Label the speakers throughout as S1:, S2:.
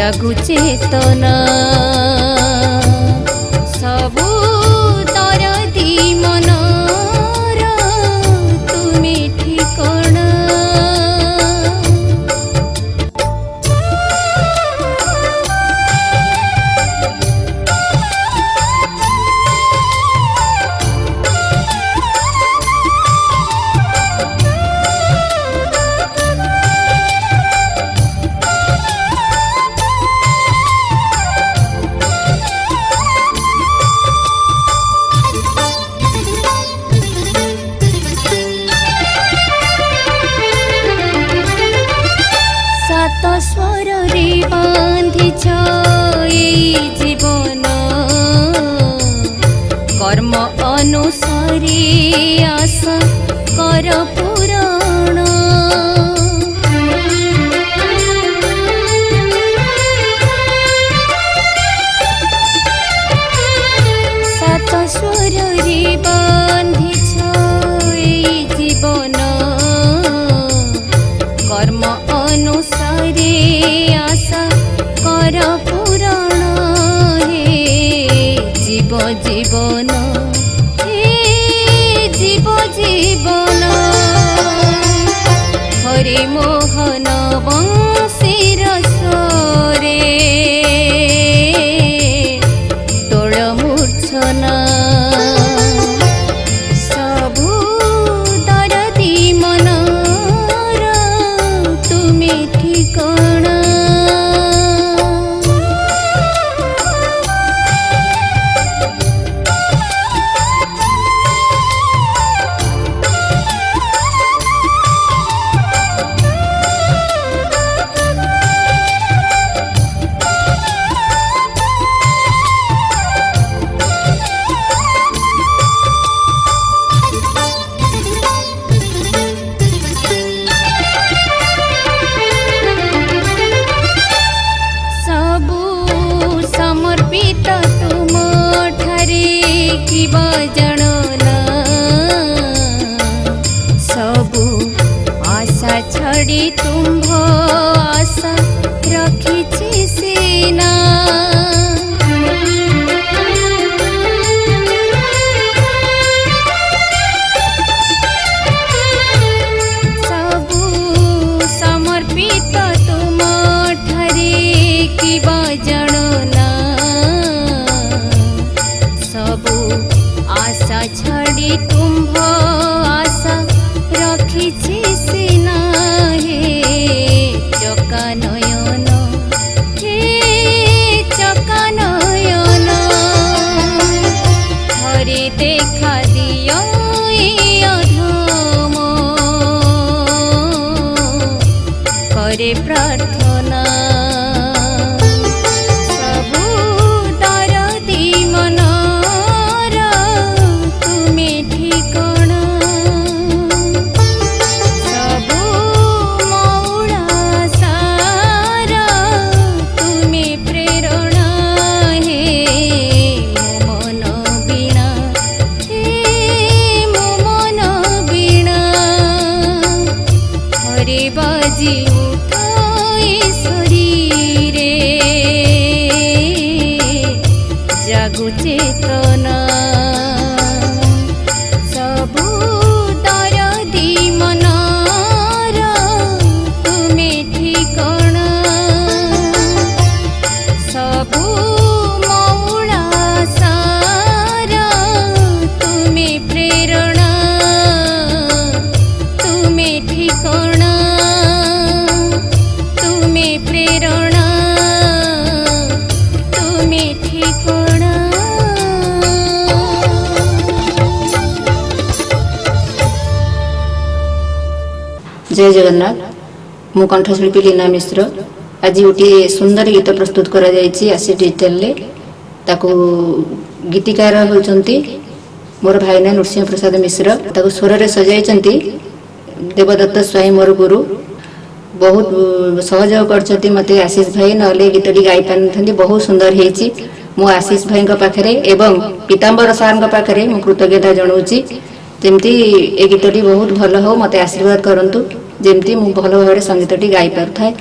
S1: जागु चेतना सबु दरदी मनर तुमे ठिकाना स्वर रे बांधी जीवन कर्म अनुसारी आशा कर पुराण सात स्वर रे बांधी जीवन कर्म अनुसारे आशा कर पुराण हे जीव जीवन हे जीव जीवन हरे मोहन बंशीर स्वरे तोल मूर्छना छड़ी तुम्भ आशा रखी सीना सबु समर्पित तुम ठरे कि बजणना सबु आशा छड़ी तुम्भ आशा रखी सीना चका नयन हे चका नयन हरे देखा दियो अधम करे प्रार्थना सबु दरदी मनर तुमे ठिकाना बाजी उठाई शरीरे जागु चेतना सबु दरदी मनर तुमे ठिकाना सबु मौला सारा तुमे प्रेरणा तुमे ठिकाना प्रेरणा तुमे ठिकाना।
S2: जय जगन्नाथ मु कंठशिल्पी लीना मिश्र आज गोटे सुंदर गीत प्रस्तुत करा जायछि आशीष डिजिटल ताकू गीतिकार होचंती मोर भाईना नृसिंह प्रसाद मिश्र ताकू स्वर रे सजाइचंती देवदत्त स्वाई मोर गुरु बहुत सहयोग करछती मते आशीष भाई नले गीतटी गाई पानथंती बहुत सुंदर हेची मु आशीष भाई पाखे एवं पीताम्बर सार पाखे मु कृतज्ञता जनाऊँगी जमती ए गीतटी बहुत भल हो मते आशीर्वाद करंतु जमती मु भल भाव संगीतटी गाई पार थाए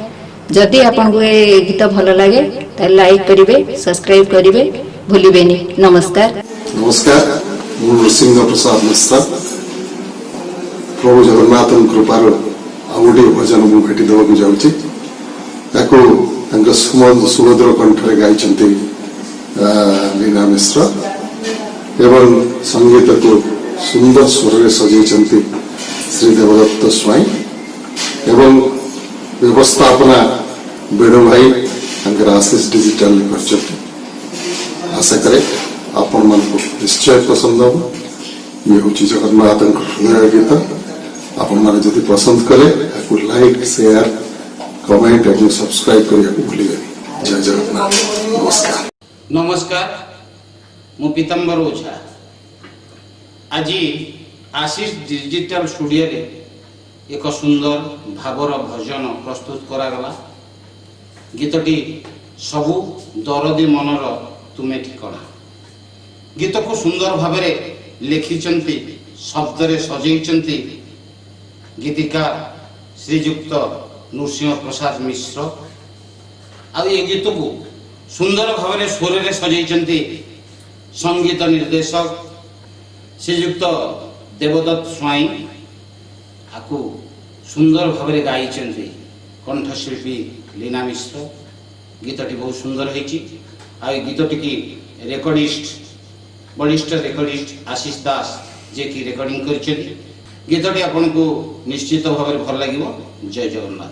S2: जदि आपन को ए गीत भल लगे ताले लाइक करिवे सब्सक्राइब करिवे भूलिबेनी। नमस्कार।
S3: नमस्कार, ମୁଁ ନୃସିଂହ ପ୍ରସାଦ ମିଶ୍ର। ପ୍ରଭୁ ଜଗନ୍ନାଥଙ୍କ କୃପାରୁ ଆଉ ଗୋଟିଏ ଭଜନ ମୁଁ ଭେଟି ଦେବାକୁ ଯାଉଛି। ତାକୁ ତାଙ୍କ ସୁମଧୁର କଣ୍ଠରେ ଗାଇଛନ୍ତି लीना मिश्र ଏବଂ ସଙ୍ଗୀତକୁ ସୁନ୍ଦର ସ୍ୱରରେ ସଜେଇଛନ୍ତି ଶ୍ରୀ ଦେବଦତ୍ତ ସ୍ୱାଇଁ ଏବଂ ବ୍ୟବସ୍ଥାପନା ବେଣୁ ଭାଇ ତାଙ୍କର ଆଶିଷ ଡିଜିଟାଲ କରିଛନ୍ତି। आशा करे आपण मानक निश्चय पसंद हम। ये हूँ जगन्नाथ हृदय गीत। आपण मैंने जब पसंद करे लाइक शेयर कमेंट और सब्सक्राइब करने भूल गए। जय जगन्नाथ। नमस्कार।
S4: नमस्कार, मु पीताम्बर ओझा। आज आशीष डिजिटल स्टूडियो रे एक सुंदर भावर भजन प्रस्तुत करागला। गीतटी सबु दरदी मनर तुमे ठिकणा। गीत को सुंदर भाव लिखिंट शब्द सजई गीतिकार श्रीजुक्त नृसिंह प्रसाद मिश्र। ये गीत को सुंदर भाव स्वर सजई संगीत निर्देशक श्रीजुक्त देवदत्त स्वाई। आपको सुंदर भाव गाई कंठशिल्पी लीना मिश्र। गीतटी बहुत सुंदर होती। गीतटी की रेकर्डिस्ट बलिष्ठ रेकर्डिस्ट आशीष दास जे की रेकर्डिंग कर गीतटी आपन को निश्चित भाव भल लगे। जय जगन्नाथ।